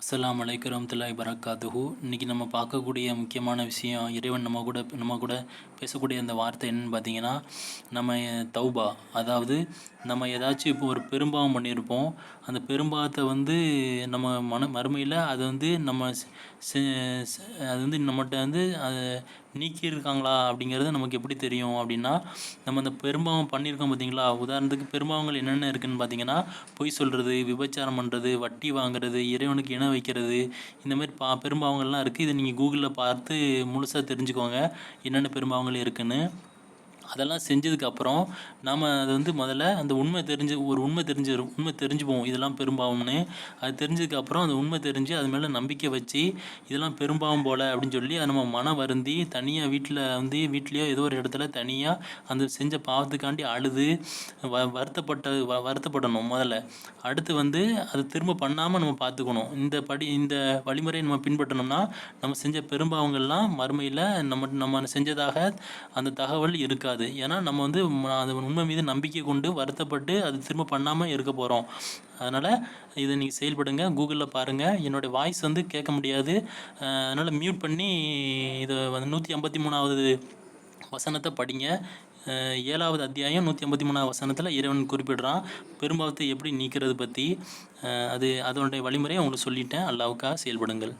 அஸ்ஸலாமு அலைக்கும் வரஹ்மத்துல்லாஹி வபரகாத்துஹு. இன்றைக்கி நம்ம பார்க்கக்கூடிய முக்கியமான விஷயம், இறைவன் நம்ம கூட பேசக்கூடிய அந்த வார்த்தை என்னன்னு பார்த்தீங்கன்னா, நம்ம தௌபா. அதாவது நம்ம ஏதாச்சும் இப்போ ஒரு பெரும்பாவம் பண்ணியிருப்போம். அந்த பெரும்பாவத்தை நம்ம மறுமையில் அது நம்ம அது நம்மகிட்ட அதை நீக்கியிருக்காங்களா அப்படிங்கிறது நமக்கு எப்படி தெரியும் அப்படின்னா, நம்ம அந்த பெரும்பாவம் பண்ணியிருக்கோம் பார்த்தீங்களா. உதாரணத்துக்கு பெரும்பாவங்கள் என்னென்ன இருக்குதுன்னு பார்த்தீங்கன்னா, பொய் சொல்கிறது, விபச்சாரம் பண்ணுறது, வட்டி வாங்குறது, இறைவனுக்கு இணை வைக்கிறது, இந்த மாதிரி பெரும்பாவங்கள்லாம் இருக்குது. இதை நீங்கள் கூகுளில் பார்த்து முழுசாக தெரிஞ்சுக்கோங்க என்னென்ன பெரும்பாவங்கள் இருக்குதுன்னு. அதெல்லாம் செஞ்சதுக்கப்புறம் நாம் அதை முதல்ல அந்த உண்மை தெரிஞ்சு போவோம் இதெல்லாம் பெரும்பாவம்னு. அது தெரிஞ்சதுக்கப்புறம் அந்த உண்மை தெரிஞ்சு அது மேலே நம்பிக்கை வச்சு இதெல்லாம் பெரும்பாவம் போல் அப்படின்னு சொல்லி அதை நம்ம மன வருந்தி தனியாக வீட்லேயோ ஏதோ ஒரு இடத்துல தனியாக அந்த செஞ்ச பாவத்துக்காண்டி அழுது வருத்தப்படணும் முதல்ல. அடுத்து அதை திரும்ப பண்ணாமல் நம்ம பார்த்துக்கணும். இந்த வழிமுறையை நம்ம பின்பற்றணும்னா நம்ம செஞ்ச பெரும்பாவங்கள்லாம் மறுமையில் நம்ம செஞ்சதாக அந்த தகவல் இருக்காது. ஏன்னா நம்ம அது உண்மை மீது நம்பிக்கை கொண்டு வருத்தப்பட்டு அது திரும்ப பண்ணாமல் இருக்க போகிறோம். அதனால் இதை நீங்கள் செயல்படுங்க. கூகுளில் பாருங்கள். என்னுடைய வாய்ஸ் கேட்க முடியாது, அதனால் மியூட் பண்ணி இதை 153வது வசனத்தை படிங்க. 7வது அத்தியாயம் 153வது வசனத்தில் இறைவன் குறிப்பிடுறான் பெரும்பாவத்தை எப்படி நீக்கிறது பற்றி. அதனுடைய வழிமுறையை உங்களுக்கு சொல்லிட்டேன். அல்லாஹ்வுக்காக செயல்படுங்கள்.